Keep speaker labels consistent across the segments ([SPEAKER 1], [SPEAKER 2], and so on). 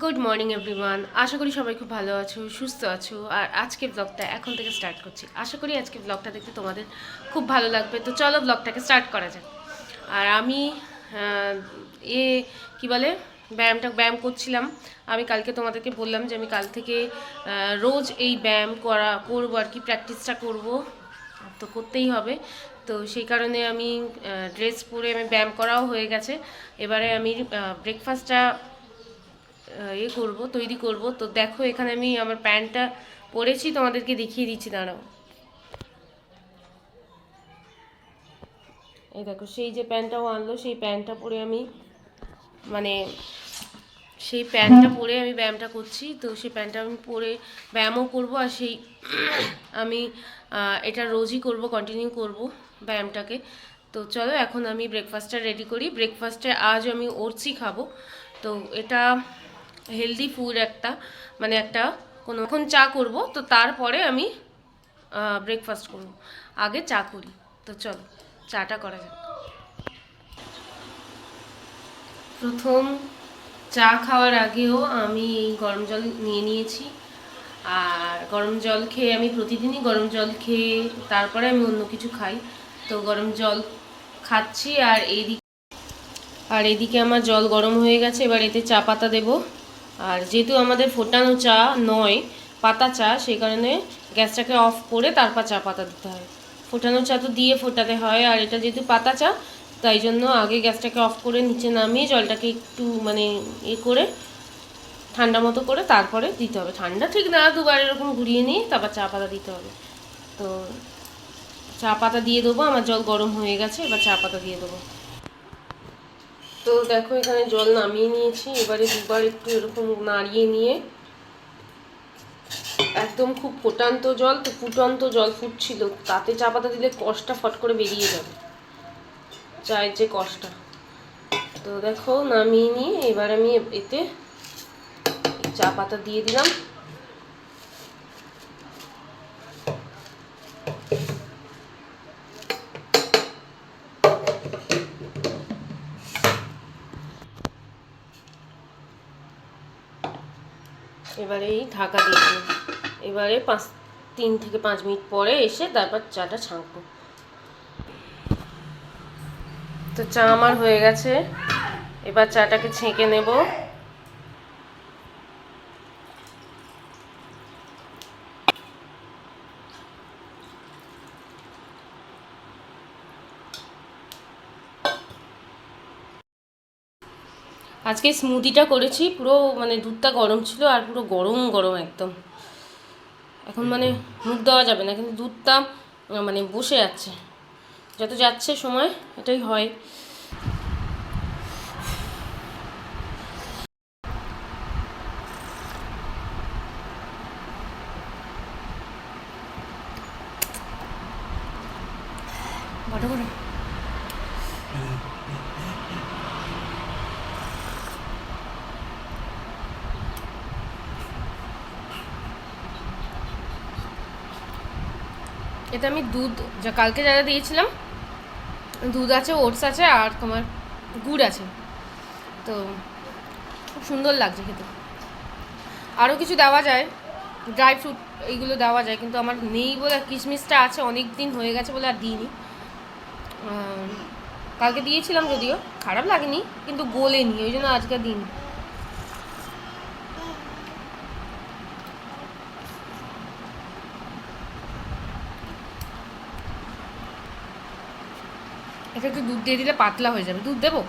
[SPEAKER 1] Good morning everyone. আশা করি সবাই খুব ভালো আছো, সুস্থ আছো। আর আজকে ব্লগটা এখন থেকে স্টার্ট করছি। আশা করি আজকে ব্লগটা দেখতে তোমাদের খুব ভালো লাগবে। তো চলো ব্লগটাকে স্টার্ট করা যাক। আর আমি এ কি বলে ব্যায়াম করছিলাম। আমি কালকে তোমাদেরকে বললাম যে আমি কাল থেকে রোজ এই ব্যায়াম করবো আর কি, প্র্যাকটিসটা করব। তো করতেই হবে। তো সেই কারণে আমি ড্রেস পরে আমি ব্যায়াম করাও হয়ে গেছে। এবারে আমি ব্রেকফাস্টটা তৈরি করব। তো দেখো এখানে আমি আমার প্যান্টটা পরেছি, তোমাদেরকে দেখিয়ে দিচ্ছি, দাঁড়াও। এই দেখো, সেই যে প্যান্টটাও আনলো, সেই প্যান্টটা পরে আমি মানে ব্যায়ামটা করছি। তো সেই প্যান্টটা আমি পরে ব্যায়ামও করব। আর সেই আমি এটা রোজই করব, কন্টিনিউ করব ব্যায়ামটাকে। তো চলো এখন আমি ব্রেকফাস্টটা রেডি করি। ব্রেকফাস্টে আজ আমি ওটসই খাবো। তো এটা হেলদি ফুড একটা, মানে একটা এখন চা করব। তো তারপরে আমি ব্রেকফাস্ট করব, আগে চা করি। তো চলো চাটা করা যাক। প্রথম চা খাওয়ার আগেও আমি এই গরম জল নিয়ে নিয়েছি। আর গরম জল খেয়ে আমি প্রতিদিনই গরম জল খেয়ে তারপরে আমি অন্য কিছু খাই। তো গরম জল খাচ্ছি। আর এদিকে আমার জল গরম হয়ে গেছে। এবার এতে চা পাতা দেব। আর যেহেতু আমাদের ফোটানো চা নয়, পাতা চা, সেই কারণে গ্যাসটাকে অফ করে তারপর চা পাতা দিতে হয়। ফোটানো চা তো দিয়ে ফোটাতে হয়, আর এটা যেহেতু পাতা চা, তাই জন্য আগে গ্যাসটাকে অফ করে নিচে নামিয়ে জলটাকে একটু মানে করে ঠান্ডা মতো করে তারপরে দিতে হবে। ঠান্ডা ঠিক না, দুবার এরকম ঘুরিয়ে নিয়ে তারপর চা পাতা দিতে হবে। তো চা পাতা দিয়ে দেবো। আমার জল গরম হয়ে গেছে, এবার চা পাতা দিয়ে দেবো। তো দেখো এখানে জল নামিয়ে নিয়েছি। এবারে দুবার একটু এরকম নাড়িয়ে নিয়ে, একদম খুব ফুটন্ত জল ফুটছিল, তাতে চা পাতা দিলে কষটা ফট করে বেরিয়ে যাবে, চায়ের যে কষটা। তো দেখো নামিয়ে নিয়ে এবার আমি এতে চা পাতা দিয়ে দিলাম। এবারে এই ঢাকা দিয়ে দিলাম। এবারে 3 থেকে 5 মিনিট পরে এসে তারপর চাটা ছাঁকবো। তো চা আমার হয়ে গেছে, এবার চাটাকে ছেঁকে নেব। আজকে স্মুদিটা করেছি, পুরো মানে দুধটা গরম ছিল আর পুরো গরম গরম একদম। এখন মানে মুখ দেওয়া যাবে না, কিন্তু দুধটা মানে বসে যাচ্ছে। যত যাচ্ছে সময় এটাই হয়। বড় বড় এটা আমি দুধ কালকে যারা দিয়েছিলাম, দুধ আছে, ওটস আছে, আর তোমার গুড় আছে। তো খুব সুন্দর লাগছে খেতে। আরও কিছু দেওয়া যায়, ড্রাই ফ্রুট এইগুলো দেওয়া যায়, কিন্তু আমার নেই বলে, কিশমিশটা আছে, অনেক দিন হয়ে গেছে বলে আর দিইনি। কালকে দিয়েছিলাম, যদিও খারাপ লাগেনি, কিন্তু গোলেনি, ওই জন্য আজকে দিন। এটা একটু দুধ দিয়ে দিলে পাতলা হয়ে যাবে। দুধ দেবো?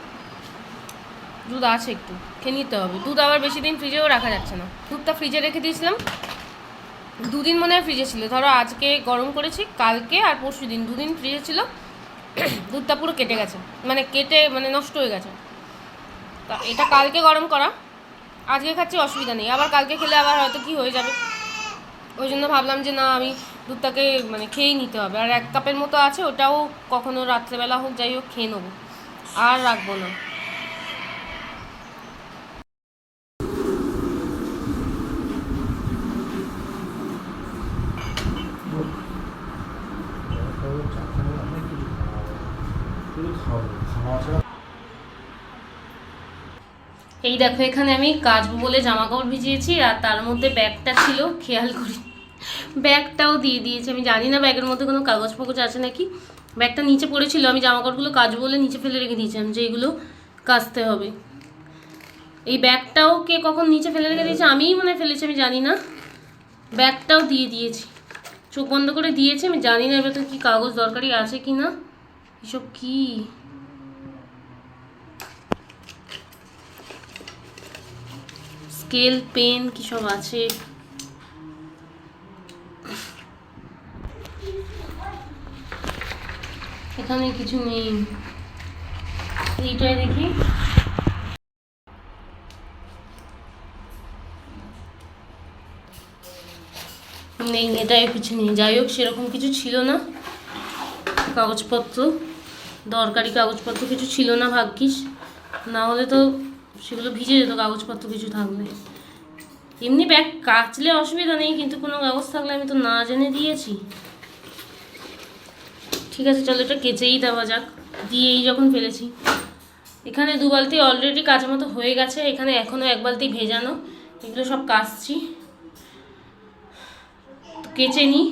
[SPEAKER 1] দুধ আছে, একটু খেয়ে নিতে হবে। দুধ আবার বেশি দিন ফ্রিজেও রাখা যাচ্ছে না। দুধটা ফ্রিজে রেখে দিয়েছিলাম, 2 দিন মনে হয় ফ্রিজে ছিল। ধরো আজকে গরম করেছি, কালকে আর পরশু দিন 2 দিন ফ্রিজে ছিল। দুধটা পুরো কেটে গেছে, মানে নষ্ট হয়ে গেছে। তা এটা কালকে গরম করা, আজকে খাচ্ছি, অসুবিধা নেই। আবার কালকে খেলে আবার হয়তো কি হয়ে যাবে, ওই জন্য ভাবলাম যে না, আমি দুধটাকে মানে খেয়েই নিতে হবে। আর 1 কাপের মতো আছে, ওটাও কখনো রাত্রেবেলা হোক যাই হোক খেয়ে নেবো, আর রাখবো না। এই দেখো এখানে আমি কাচবো বলে জামা কাপড় ভিজিয়েছি, আর তার মধ্যে ব্যাগটা ছিল, খেয়াল করি ব্যাগটাও দিয়ে দিয়েছি। আমি জানি না ব্যাগের মধ্যে কোনো কাগজ ফাগজ আছে নাকি। ব্যাগটা নিচে পড়েছিল, আমি জামা কাপড়গুলো কাচবো বলে নিচে ফেলে রেখে দিয়েছিলাম যে এগুলো কাচতে হবে। এই ব্যাগটাও কে কখন নিচে ফেলে রেখে দিয়েছে, আমিই মনে ফেলেছি, আমি জানি না। ব্যাগটাও দিয়ে দিয়েছি, চোখ বন্ধ করে দিয়েছি। আমি জানি না এবার তো কী কাগজ দরকারি আছে কি না। এসব কি স্কেল পেন কি সব আছে। এখানে কিছু নেই, এইটাই দেখি। নেই, এটাই কিছু নেই। যাই হোক, সেরকম কিছু ছিল না কাগজপত্র, দরকারি কাগজপত্র কিছু ছিল না ভাগ্যিস, না হলে তো সেগুলো ভিজে যেত কাগজপত্র কিছু থাকলে। এমনি ব্যাগ কাচলে অসুবিধা নেই, কিন্তু কোনো কাগজ থাকলে আমি তো না জেনে দিয়েছি। ঠিক আছে, চলো এটা কেচেই দেওয়া যাক, দিয়েই যখন ফেলেছি। এখানে 2 বালতি অলরেডি কাচা মতো হয়ে গেছে, এখানে এখনও 1 বালতি ভেজানো। এগুলো সব কাচছি, কেচে নিই।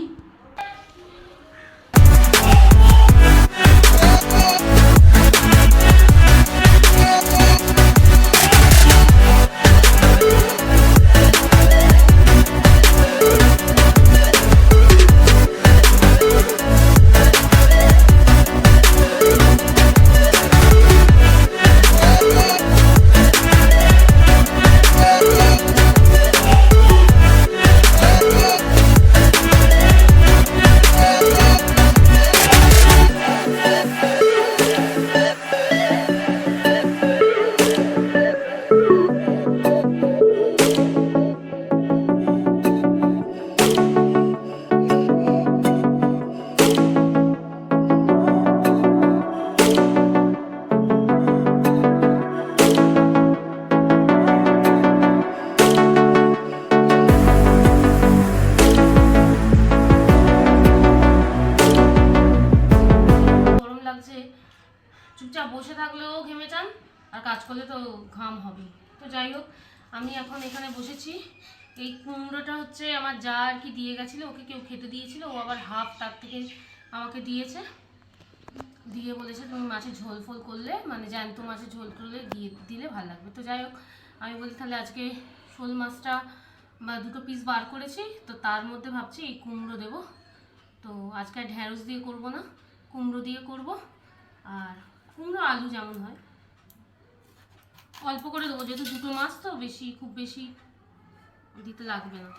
[SPEAKER 1] চুপচাপ বসে থাকলেও ঘেমে যান, আর কাজ করলে তো ঘাম হবে। তো যাই হোক, আমি এখন এখানে বসেছি। এই কুমড়োটা হচ্ছে আমার যা আর কি দিয়ে গেছিলো, ওকে কেউ খেতে দিয়েছিল, ও আবার হাফ তার থেকে আমাকে দিয়েছে, দিয়ে বলেছে তুমি মাছের ঝোল ফোল করলে, মানে জ্যান্ত মাছের ঝোল করলে দিলে ভালো লাগবে। তো যাই হোক, আমি বলি তাহলে আজকে শোল মাছটা বা 2টো পিস বার করেছি, তো তার মধ্যে ভাবছি এই কুমড়ো দেবো। তো আজকে ঢ্যাঁড়স দিয়ে করব না, কুমড়ো দিয়ে করব। আর কুমড়ো আলু যেমন হয় অল্প করে দেবো, যেহেতু 2টো মাছ তো বেশি, খুব বেশি দিতে লাগবে না।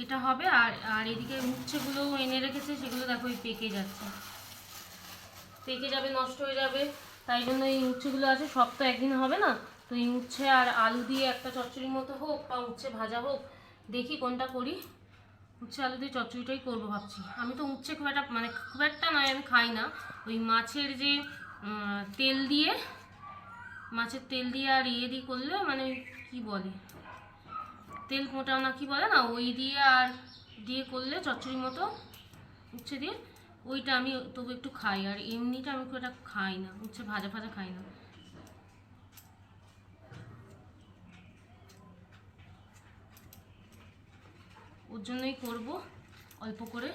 [SPEAKER 1] এটা হবে। আর আর এদিকে উচ্ছেগুলো এনে রেখেছে, সেগুলো দেখো পেকে যাচ্ছে, পেকে যাবে, নষ্ট হয়ে যাবে। তাই জন্য এই উচ্ছেগুলো আছে, সব তো একদিন হবে না। তো এই উচ্ছে আর আলু দিয়ে একটা চচ্চড়ির মতো হোক, বা উচ্ছে ভাজা হোক, দেখি কোনটা করি। উচ্ছে আলু দিয়ে চচ্চড়িটাই করবো ভাবছি। আমি তো উচ্ছে খুব একটা নয়, আমি খাই না। ওই মাছের যে তেল দিয়ে, মাছের তেল দিয়ে আর ইয়ে দিয়ে করলে, মানে কি বলে, তেল মোটা না কি বলে না, ওই দিয়ে আর দিয়ে করলে চচ্চড়ির মতো উচ্ছে দিয়ে, ওইটা আমি তবু একটু খাই। আর এমনিটা আমি খুব একটা খাই না, উচ্ছে ভাজা ভাজা খাই না। ওর জন্যই করব অল্প করে।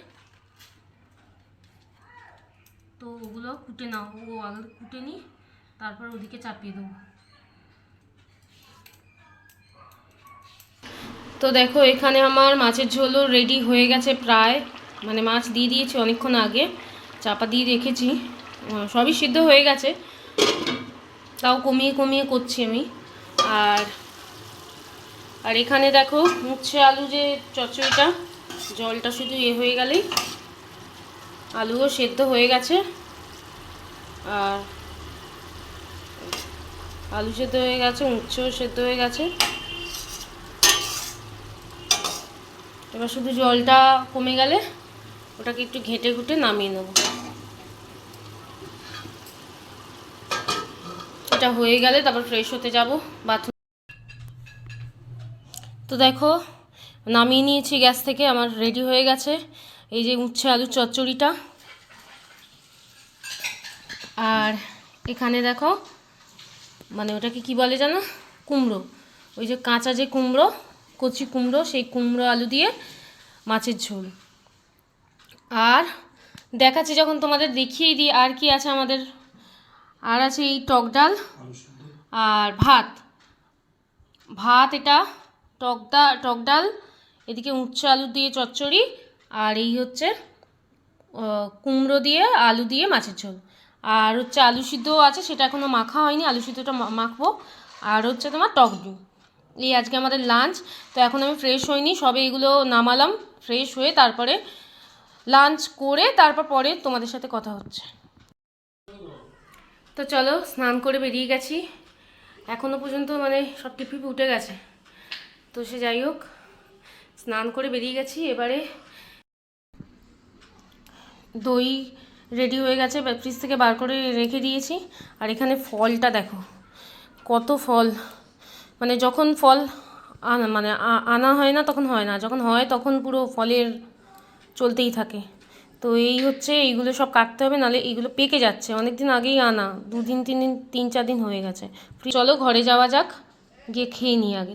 [SPEAKER 1] তো ওগুলো কুটে নাও, ও আগে কুটে নিই, তারপর ওদিকে চাপিয়ে দেবো। তো দেখো এখানে আমার মাছের ঝোলও রেডি হয়ে গেছে প্রায়, মানে মাছ দিয়ে দিয়েছি অনেকক্ষণ আগে, চাপা দিয়ে রেখেছি, সবই সিদ্ধ হয়ে গেছে, তাও কমিয়ে কমিয়ে করছি আমি। আর আর এখানে দেখো উচ্ছে আলু যে চচ্চড়িটা, জলটা শুধু হয়ে গেলেই আলুও সেদ্ধ হয়ে গেছে। আর আলু সেদ্ধ হয়ে গেছে, উচ্ছেও সেদ্ধ হয়ে গেছে। এবার শুধু জলটা কমে গেলে ওটাকে একটু ঘেঁটে ঘুটে নামিয়ে নেব। এটা হয়ে গেলে তারপর ফ্রেশ হতে যাব বাথরুম। তো দেখো নামিয়ে নিয়েছি গ্যাস থেকে, আমার রেডি হয়ে গেছে এই যে উচ্ছে আলুর চচ্চড়িটা। আর এখানে দেখো মানে ওটাকে কি বলে জানো, কুমড়ো, ওই যে কাঁচা যে কুমড়ো, কচি কুমড়ো, সেই কুমড়ো আলু দিয়ে মাছের ঝোল। আর দেখাচ্ছি যখন তোমাদের দেখিয়ে দিই আর কি আছে আমাদের। আর আছে এই টক ডাল আর ভাত, এটা টক ডাল, এদিকে উচ্ছে আলু দিয়ে চচ্চড়ি, আর এই হচ্ছে কুমড়ো দিয়ে আলু দিয়ে মাছের ঝোল। আর হচ্ছে আলু সিদ্ধও আছে, সেটা এখনও মাখা হয়নি, আলু সিদ্ধটা মাখবো। আর হচ্ছে তোমার টক দই। এই আজকে আমাদের লাঞ্চ। তো এখন আমি ফ্রেশ হইনি, সবে এগুলো নামালাম, ফ্রেশ হয়ে তারপরে লাঞ্চ করে পরে তোমাদের সাথে কথা হচ্ছে। তো চলো, স্নান করে বেরিয়ে গেছি, এখনও পর্যন্ত মানে সব টিপি উঠে গেছে। তো সে যাই হোক, স্নান করে বেরিয়ে গেছি। এবারে দই রেডি হয়ে গেছে, ফ্রিজ থেকে বার করে রেখে দিয়েছি। আর এখানে ফলটা দেখো কত ফল, মানে যখন ফল আনা হয় না তখন হয় না, যখন হয় তখন পুরো ফলের চলতেই থাকে। তো এই হচ্ছে, এইগুলো সব কাটতে হবে, নাহলে এইগুলো পেকে যাচ্ছে, অনেক দিন আগেই আনা, 3-4 দিন হয়ে গেছে। চলো ঘরে যাওয়া যাক, গিয়ে খেয়ে নিই আগে,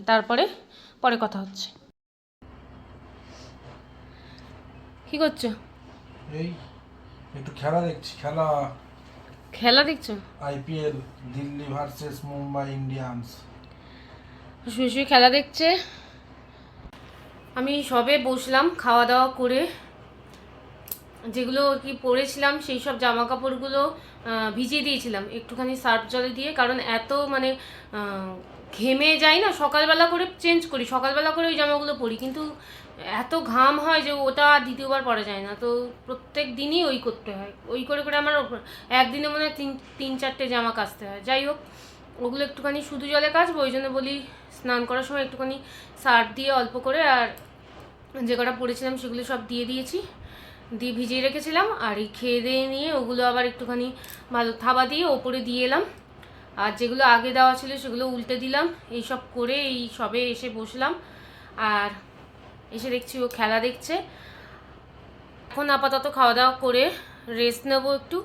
[SPEAKER 1] পরে কথা হচ্ছে। কি করছো?
[SPEAKER 2] এই একটু খেলা দেখছি।
[SPEAKER 1] খেলা দেখছো?
[SPEAKER 2] IPL, Delhi versus Mumbai Indians.
[SPEAKER 1] শুয়ে শুয়ে খেলা দেখছে। আমি সবে বসলাম খাওয়া দাওয়া করে, যেগুলো আর কি পরেছিলাম সেই সব জামা কাপড়গুলো ভিজিয়ে দিয়েছিলাম একটুখানি সার্ফ জলে দিয়ে, কারণ এত মানে ঘেমে যাই না, সকালবেলা করে চেঞ্জ করি, সকালবেলা করে ওই জামাগুলো পরি, কিন্তু এত ঘাম হয় যে ওটা দ্বিতীয়বার পরা যায় না। তো প্রত্যেক দিনই ওই করতে হয়, ওই করে করে আমার একদিনে মনে হয় 3-4টে জামা কাচতে হয়। যাই হোক, ওগুলো একটুখানি শুধু জলে কাচবো, ওই জন্য বলি স্নান করার সময় একটুখানি সার্ফ দিয়ে অল্প করে, আর যে কটা পরেছিলাম সেগুলো সব দিয়ে দিয়েছি, দিয়ে ভিজিয়ে রেখেছিলাম। আর এই খেয়ে দিয়ে নিয়ে ওগুলো আবার একটুখানি ভালো থাবা দিয়ে ওপরে দিয়ে এলাম, আর যেগুলো আগে দেওয়া ছিল সেগুলো উল্টে দিলাম। এই সব করে এই সবে এসে বসলাম, আর এসে দেখছি ও খেলা দেখছে। এখন আপাতত খাওয়া দাওয়া করে রেস্ট নেবো একটু।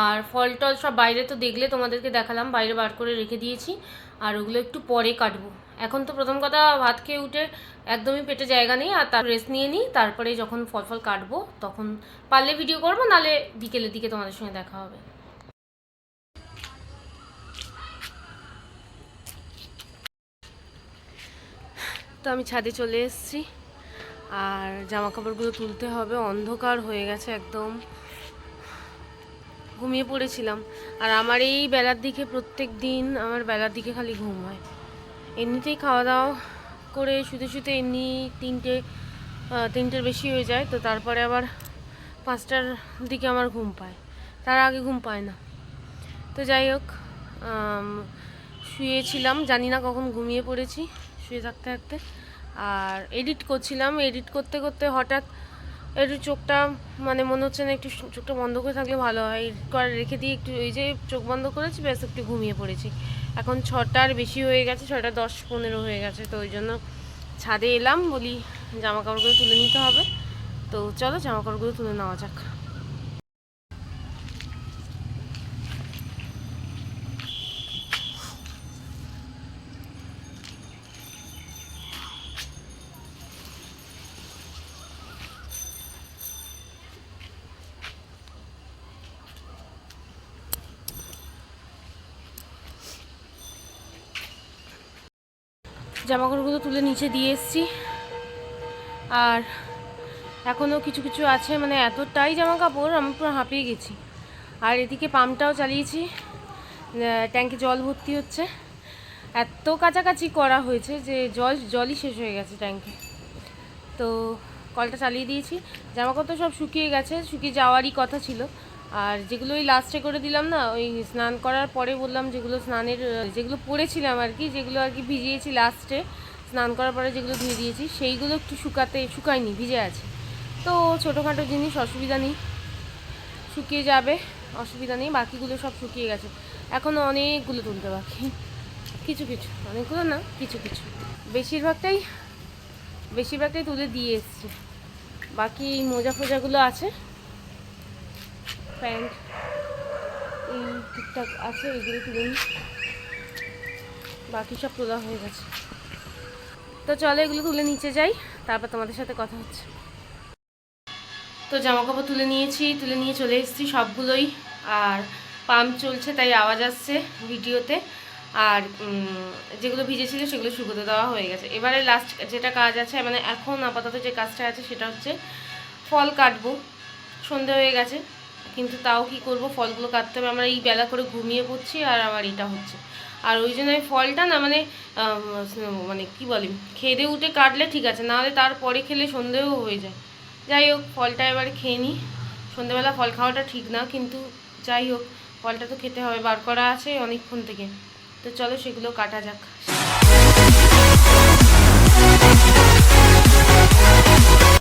[SPEAKER 1] আর ফল টল সব বাইরে তো দেখলে তোমাদেরকে দেখালাম, বাইরে বার করে রেখে দিয়েছি, আর ওগুলো একটু পরে কাটবো। এখন তো প্রথম কথা ভাত খেয়ে উঠে একদমই পেটে জায়গা নেই, আর তার রেস্ট নিয়ে নিই, তারপরে যখন ফল কাটবো তখন পারলে ভিডিও করবো, নাহলে বিকেলের দিকে তোমাদের সঙ্গে দেখা হবে। তো আমি ছাদে চলে এসেছি, আর জামা কাপড়গুলো তুলতে হবে, অন্ধকার হয়ে গেছে একদম, ঘুমিয়ে পড়েছিলাম। আর আমার এই বেলার দিকে, প্রত্যেক দিন আমার বেলার দিকে খালি ঘুম হয়। এমনিতেই খাওয়া দাওয়া করে শুতে শুতে এমনি তিনটের বেশি হয়ে যায়, তো তারপরে আবার 5টার দিকে আমার ঘুম পায়, তার আগে ঘুম পায় না। তো যাই হোক, শুয়েছিলাম, জানি না কখন ঘুমিয়ে পড়েছি শুয়ে থাকতে থাকতে। আর এডিট করছিলাম, এডিট করতে করতে হঠাৎ একটু চোখটা মানে মনে হচ্ছে না, একটু চোখটা বন্ধ করে থাকলে ভালো হয়, এডিট করে রেখে দিয়ে একটু এই যে চোখ বন্ধ করেছি, ব্যাস একটু ঘুমিয়ে পড়েছি। এখন 6টার বেশি হয়ে গেছে, 6:10-15 হয়ে গেছে। তো ওই জন্য ছাদে এলাম, বলি জামা কাপড়গুলো তুলে নিতে হবে। তো চলো জামা কাপড়গুলো তুলে নেওয়া যাক। জামাকাপড়গুলো তুলে নিচে দিয়ে এসেছি, আর এখনও কিছু কিছু আছে, মানে এতটাই জামা কাপড় আমি পুরো হাঁপিয়ে গেছি। আর এদিকে পাম্পটাও চালিয়েছি, ট্যাঙ্কে জল ভর্তি হচ্ছে, এত কাছাকাছি করা হয়েছে যে জলই শেষ হয়ে গেছে ট্যাঙ্কে। তো কলটা চালিয়ে দিয়েছি, জামাকাপড় তো সব শুকিয়ে গেছে, শুকিয়ে যাওয়ারই কথা ছিল। আর যেগুলো ওই লাস্টে করে দিলাম না, ওই স্নান করার পরে বললাম, যেগুলো পরেছিলাম আর কি, যেগুলো আর কি ভিজিয়েছি লাস্টে, স্নান করার পরে যেগুলো ধুয়ে দিয়েছি, সেইগুলো একটু শুকায়নি, ভিজে আছে। তো ছোটোখাটো জিনিস, অসুবিধা নেই, শুকিয়ে যাবে, অসুবিধা নেই। বাকিগুলো সব শুকিয়ে গেছে, এখনও অনেকগুলো তুলতে বাকি, কিছু কিছু, অনেকগুলো না, কিছু কিছু, বেশিরভাগটাই বেশিরভাগটাই তুলে দিয়ে এসছি, বাকি এই মোজা ফোজাগুলো আছে, প্যান্ট এই ঠিকঠাক আছে, এগুলো তুলে নিই, বাকি সব তোলা হয়ে গেছে। তো চলো এগুলো তুলে নিচে যাই, তারপর তোমাদের সাথে কথা হচ্ছে। তো জামা কাপড় তুলে নিয়েছি, তুলে নিয়ে চলে এসেছি সবগুলোই, আর পাম্প চলছে তাই আওয়াজ আসছে ভিডিওতে। আর যেগুলো ভিজেছিল সেগুলো শুকোতে দেওয়া হয়ে গেছে। এবারে লাস্ট যেটা কাজ আছে, মানে এখন আপাতত যে কাজটা আছে সেটা হচ্ছে ফল কাটবো। সন্ধে হয়ে গেছে কিন্তু তাও কি করব, ফলগুলো কাটতে হবে। আমরা এই বেলা করে ঘুমিয়ে পড়ছি আর আমার এটা হচ্ছে, আর ওই জন্য আমি ফলটা না মানে কি বলে, খেয়ে উঠে কাটলে ঠিক আছে, নাহলে তারপরে খেলে সন্ধেও হয়ে যায়। যাই হোক, ফলটা এবারে খেয়ে নিই। সন্ধেবেলা ফল খাওয়াটা ঠিক না, কিন্তু যাই হোক ফলটা তো খেতে হবে, বার করা আছে অনেকক্ষণ থেকে। তো চলো সেগুলো কাটা যাক।